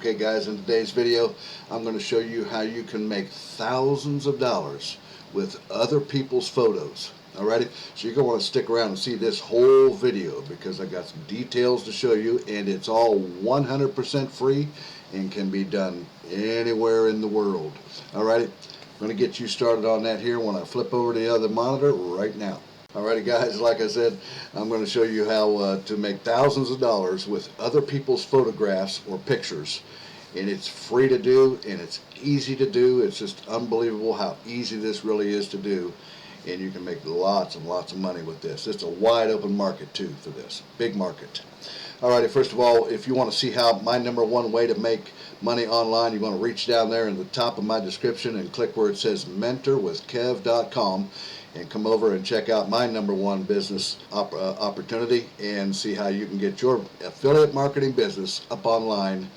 Okay guys, in today's video I'm going to show you how you can make thousands of dollars with other people's photos. Alrighty, so you're going to want to stick around and see this whole video because I got some details to show you, and it's all 100% free and can be done anywhere in the world. Alrighty, I'm going to get you started on that here when I flip over to the other monitor right now. Alrighty guys, like I said, I'm going to show you how to make thousands of dollars with other people's photographs or pictures. And it's free to do and it's easy to do. It's just unbelievable how easy this really is to do. And you can make lots and lots of money with this. It's a wide open market too for this. Big market. Alrighty, first of all, if you want to see how my #1 way to make money online, you're going to reach down there in the top of my description and click where it says mentorwithkev.com and come over and check out my #1 business opportunity and see how you can get your affiliate marketing business up online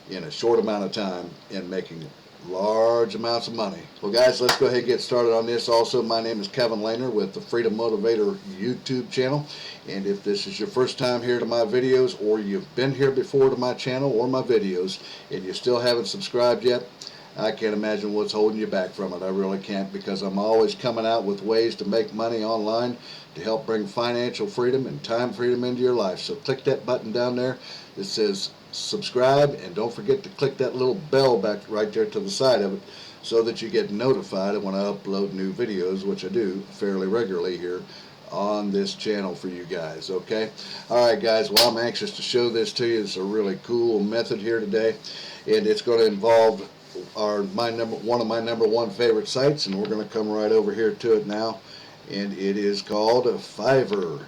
in a short amount of time and making large amounts of money. Well guys, let's go ahead and get started on this. Also, my name is Kevin Lehner with the Freedom Motivator YouTube channel, and if this is your first time here to my videos, or you've been here before to my channel or my videos and you still haven't subscribed yet, I can't imagine what's holding you back from it. I really can't, because I'm always coming out with ways to make money online to help bring financial freedom and time freedom into your life. So click that button down there that says subscribe, and don't forget to click that little bell back right there to the side of it so that you get notified when I upload new videos, which I do fairly regularly here on this channel for you guys. Okay, alright guys, well, I'm anxious to show this to you. It's a really cool method here today, and it's going to involve one of my #1 favorite sites, and we're going to come right over here to it now, and it is called Fiverr.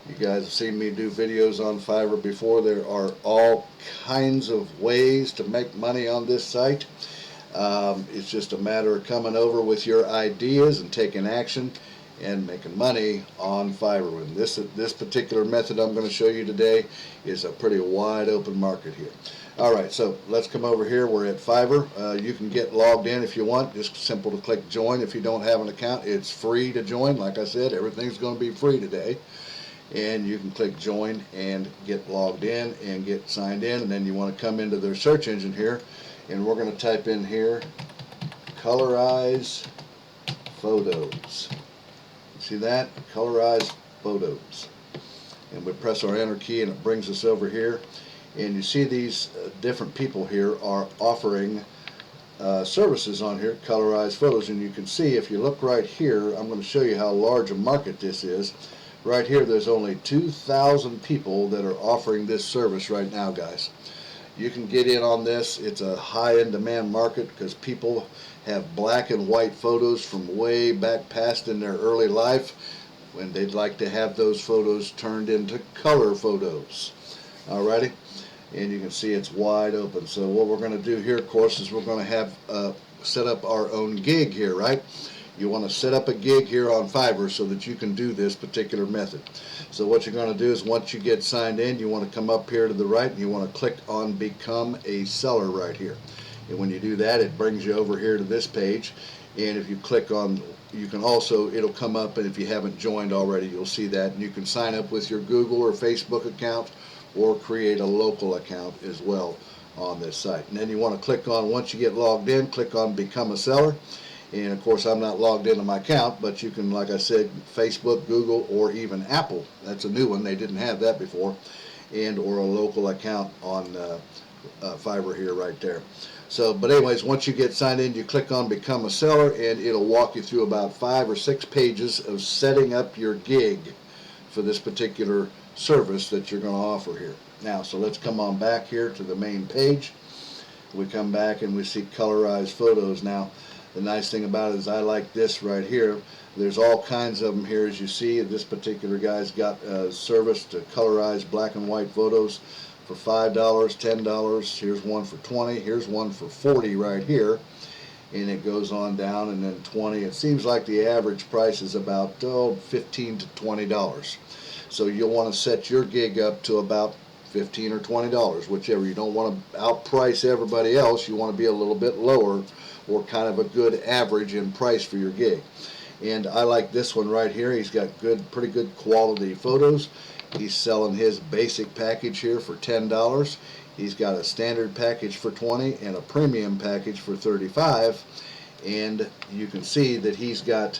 You guys have seen me do videos on Fiverr before. There are all kinds of ways to make money on this site. It's just a matter of coming over with your ideas and taking action and making money on Fiverr. And this particular method I'm going to show you today is a pretty wide open market here. Alright, so let's come over here. We're at Fiverr. You can get logged in if you want. Just simple to click join. If you don't have an account, it's free to join. Like I said, everything's going to be free today. And you can click join and get logged in and get signed in, and then you want to come into their search engine here, and we're going to type in here colorize photos. See that? Colorize photos, and we press our enter key and it brings us over here, and you see these different people here are offering services on here, colorize photos. And you can see, if you look right here, I'm going to show you how large a market this is. Right here, there's only 2,000 people that are offering this service right now, guys. You can get in on this. It's a high in demand market because people have black and white photos from way back past in their early life, when they'd like to have those photos turned into color photos. Alrighty, and you can see it's wide open. So what we're going to do here, of course, is we're going to have set up our own gig here, right? You want to set up a gig here on Fiverr so that you can do this particular method. So what you're going to do is, once you get signed in, you want to come up here to the right and you want to click on Become a Seller right here. And when you do that, it brings you over here to this page. And if you click on, you can also, it'll come up, and if you haven't joined already, you'll see that. And you can sign up with your Google or Facebook account, or create a local account as well on this site. And then you want to click on, once you get logged in, click on Become a Seller. And of course, I'm not logged into my account, but you can, like I said, Facebook, Google, or even Apple. That's a new one. They didn't have that before. And or a local account on Fiverr here right there. So, but anyways, once you get signed in, you click on Become a Seller, and it'll walk you through about 5 or 6 pages of setting up your gig for this particular service that you're going to offer here. Now, so let's come on back here to the main page. We come back and we see colorize photos. Now, the nice thing about it is I like this right here. There's all kinds of them here, as you see. This particular guy's got a service to colorize black and white photos for $5, $10. Here's one for $20. Here's one for $40 right here. And it goes on down, and then $20. It seems like the average price is about $15 to $20. So you'll want to set your gig up to about $15 or $20, whichever. You don't want to outprice everybody else. You want to be a little bit lower, or kind of a good average in price for your gig. And I like this one right here. He's got pretty good quality photos. He's selling his basic package here for $10. He's got a standard package for 20 and a premium package for 35, and you can see that he's got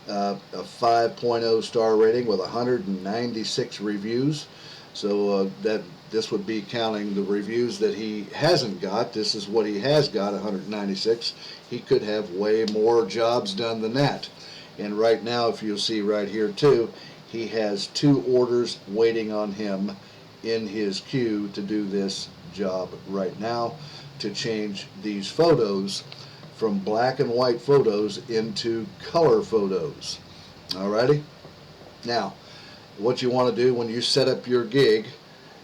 a 5.0 star rating with 196 reviews. So that this would be counting the reviews that he hasn't got. This is what he has got, 196. He could have way more jobs done than that. And right now, if you'll see right here too, he has 2 orders waiting on him in his queue to do this job right now, to change these photos from black and white photos into color photos. Alrighty? Now, what you want to do when you set up your gig,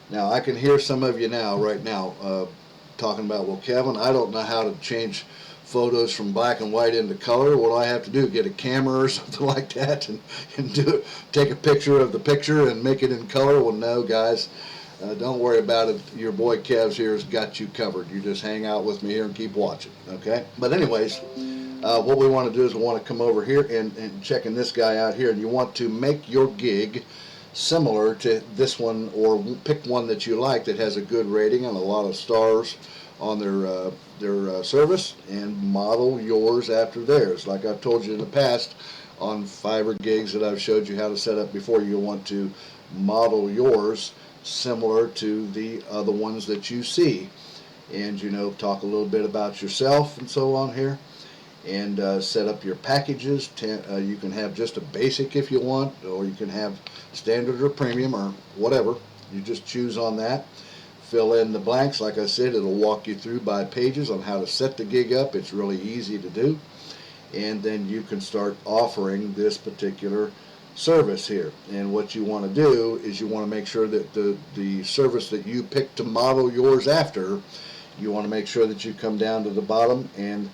now I can hear some of you now, right now, talking about, well, Kevin, I don't know how to change photos from black and white into color. What do I have to do? Get a camera or something like that and do it, take a picture of the picture and make it in color? Well, no, guys. Don't worry about it. Your boy Kev's here has got you covered. You just hang out with me here and keep watching, okay? But anyways, what we want to do is we want to come over here and checking this guy out here, and you want to make your gig similar to this one, or pick one that you like that has a good rating and a lot of stars on their service, and model yours after theirs. Like I've told you in the past on Fiverr gigs that I've showed you how to set up before, you'll want to model yours similar to the other ones that you see, and talk a little bit about yourself and so on here, and set up your packages. You can have just a basic if you want, or you can have standard or premium or whatever. You just choose on that, fill in the blanks. Like I said, it'll walk you through by pages on how to set the gig up. It's really easy to do, and then you can start offering this particular service here. And what you want to do is you want to make sure that the service that you pick to model yours after, you want to make sure that you come down to the bottom and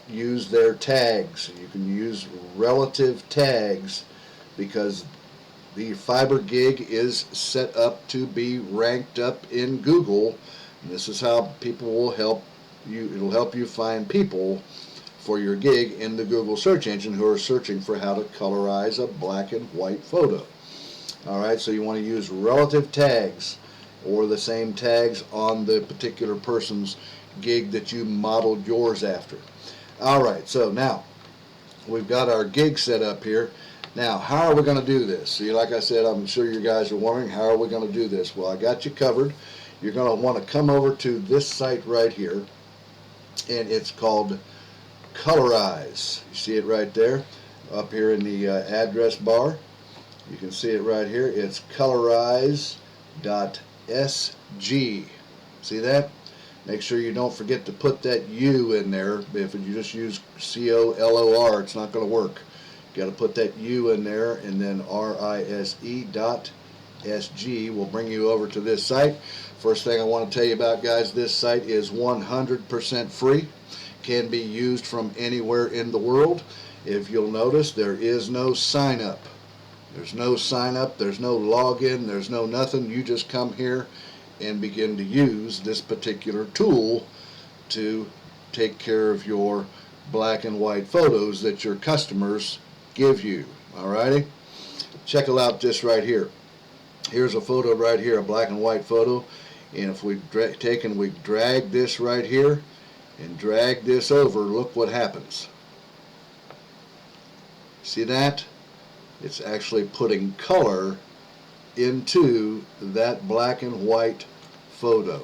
use their tags. You can use relative tags, because the Fiverr gig is set up to be ranked up in Google, and this is how people will help you. It'll help you find people for your gig in the Google search engine who are searching for how to colorize a black and white photo. Alright, so you want to use relative tags, or the same tags on the particular person's gig that you modeled yours after. Alright, so now we've got our gig set up here. Now, how are we going to do this? See, like I said, I'm sure you guys are wondering, how are we going to do this? Well, I got you covered. You're going to want to come over to this site right here, and it's called Colorize. You see it right there up here in the address bar. You can see it right here. It's colorize.sg. See that? Make sure you don't forget to put that U in there. If you just use COLOR, it's not going to work. You got to put that U in there, and then RISE.SG will bring you over to this site. First thing I want to tell you about, guys, this site is 100% free. Can be used from anywhere in the world. If you'll notice, there is no sign up. There's no sign up, there's no login, there's no nothing. You just come here and begin to use this particular tool to take care of your black and white photos that your customers give you. Alrighty? Check it out, this right here. Here's a photo right here, a black and white photo. And if we take and we drag this right here and drag this over, look what happens. See that? It's actually putting color into that black and white photo.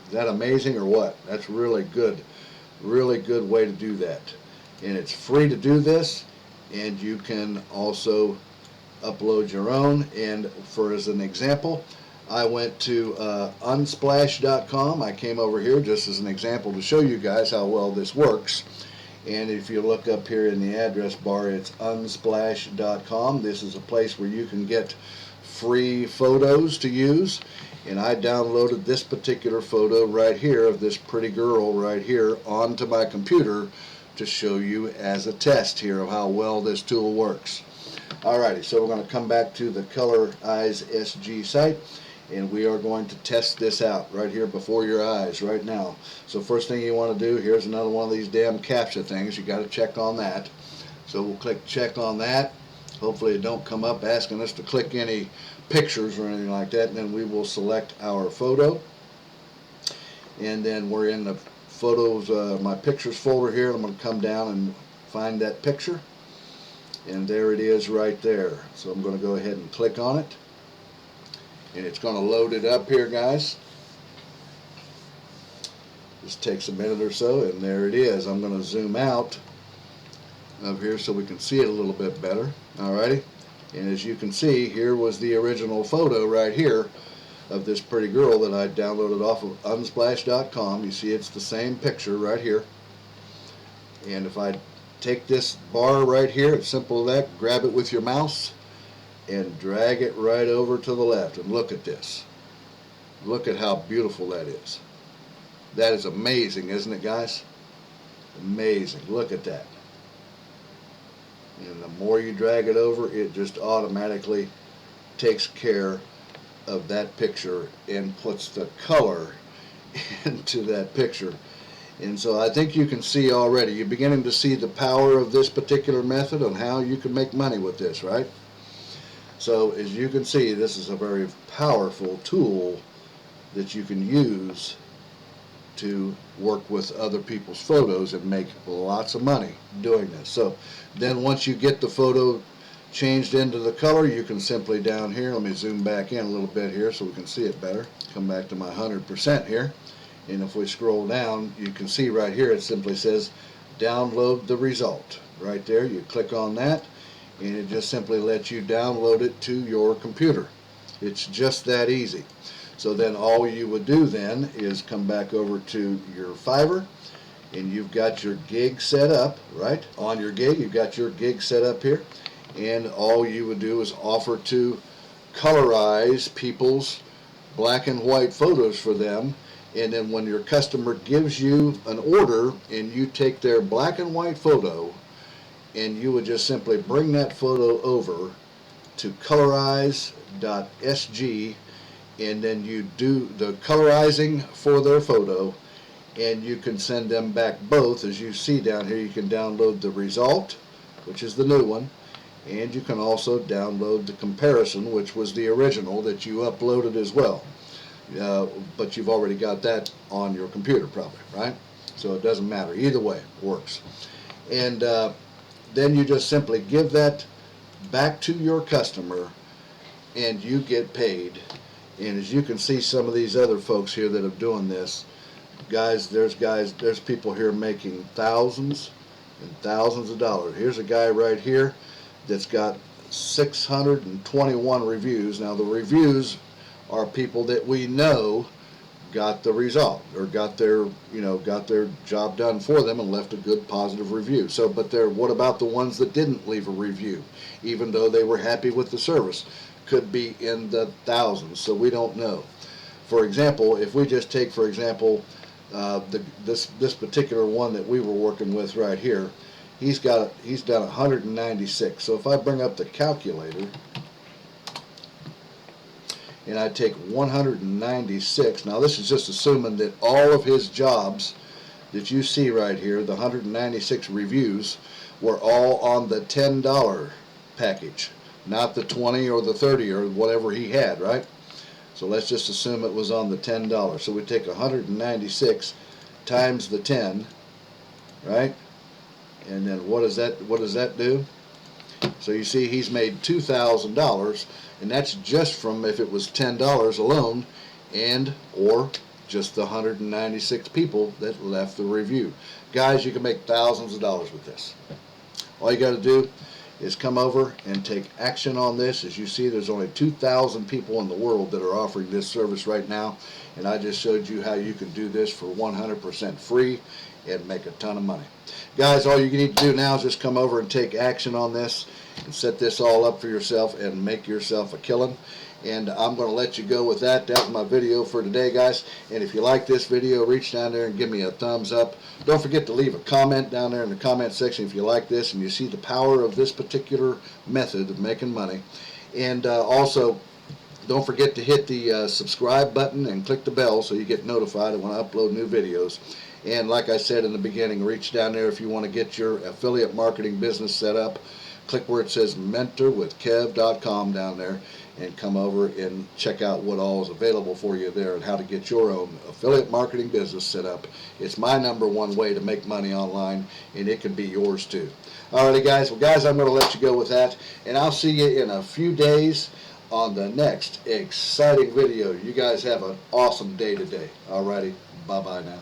Is that amazing or what? That's really good way to do that. And it's free to do this, and you can also upload your own. And for as an example, I went to unsplash.com. I came over here just as an example to show you guys how well this works. And if you look up here in the address bar, it's unsplash.com. This is a place where you can get free photos to use. And I downloaded this particular photo right here of this pretty girl right here onto my computer to show you as a test here of how well this tool works. Alrighty, so we're going to come back to the colorize.sg site, and we are going to test this out right here before your eyes right now. So first thing you want to do, here's another one of these damn CAPTCHA things. You got to check on that. So we'll click check on that. Hopefully it don't come up asking us to click any pictures or anything like that, and then we will select our photo. and then we're in the photos, my pictures folder here. I'm going to come down and find that picture, and there it is right there. So I'm going to go ahead and click on it, and it's going to load it up here, guys. Just takes a minute or so, and there it is. I'm going to zoom out of here so we can see it a little bit better. Alrighty, and as you can see, here was the original photo right here of this pretty girl that I downloaded off of unsplash.com. You see it's the same picture right here. And if I take this bar right here, it's simple as that, grab it with your mouse and drag it right over to the left, and look at this. Look at how beautiful that is. That is amazing, isn't it, guys? Amazing. Look at that. And the more you drag it over, it just automatically takes care of that picture and puts the color into that picture. And so I think you can see already, you're beginning to see the power of this particular method on how you can make money with this, right? So as you can see, this is a very powerful tool that you can use to work with other people's photos and make lots of money doing this. So then once you get the photo changed into the color, you can simply down here, let me zoom back in a little bit here so we can see it better. Come back to my 100% here, and if we scroll down, you can see right here it simply says download the result. Right there, you click on that, and it just simply lets you download it to your computer. It's just that easy. So then all you would do then is come back over to your Fiverr, and you've got your gig set up, right? On your gig, you've got your gig set up here, and all you would do is offer to colorize people's black and white photos for them, and then when your customer gives you an order and you take their black and white photo, and you would just simply bring that photo over to colorize.sg, and then you do the colorizing for their photo, and you can send them back both. As you see down here, you can download the result, which is the new one, and you can also download the comparison, which was the original that you uploaded as well. But you've already got that on your computer probably, right? So it doesn't matter. Either way, it works. And then you just simply give that back to your customer, and you get paid. And as you can see, some of these other folks here that are doing this, there's people here making thousands and thousands of dollars. Here's a guy right here that's got 621 reviews. Now the reviews are people that we know got the result, or got their job done for them and left a good positive review. So, but what about the ones that didn't leave a review, even though they were happy with the service? Could be in the thousands, so we don't know. For example, if we just take, for example, this particular one that we were working with right here, he's done 196. So if I bring up the calculator and I take 196, now this is just assuming that all of his jobs that you see right here, the 196 reviews, were all on the $10 package, not the 20 or the 30 or whatever he had, right? So let's just assume it was on the $10. So we take 196 times the 10, right? And then what does that do? So you see he's made $2,000, and that's just from if it was $10 alone, and or just the 196 people that left the review. Guys, you can make thousands of dollars with this. All you got to do is come over and take action on this. As you see, there's only 2,000 people in the world that are offering this service right now, and I just showed you how you can do this for 100% free and make a ton of money. Guys, all you need to do now is just come over and take action on this and set this all up for yourself and make yourself a killing. And I'm going to let you go with that. That was my video for today, guys. And if you like this video, reach down there and give me a thumbs up. Don't forget to leave a comment down there in the comment section if you like this and you see the power of this particular method of making money. And also, don't forget to hit the subscribe button and click the bell so you get notified when I upload new videos. And like I said in the beginning, reach down there if you want to get your affiliate marketing business set up. Click where it says mentorwithkev.com down there, and come over and check out what all is available for you there and how to get your own affiliate marketing business set up. It's my #1 way to make money online, and it can be yours too. Alrighty guys, well guys, I'm going to let you go with that, and I'll see you in a few days on the next exciting video. You guys have an awesome day today. Alrighty, bye bye now.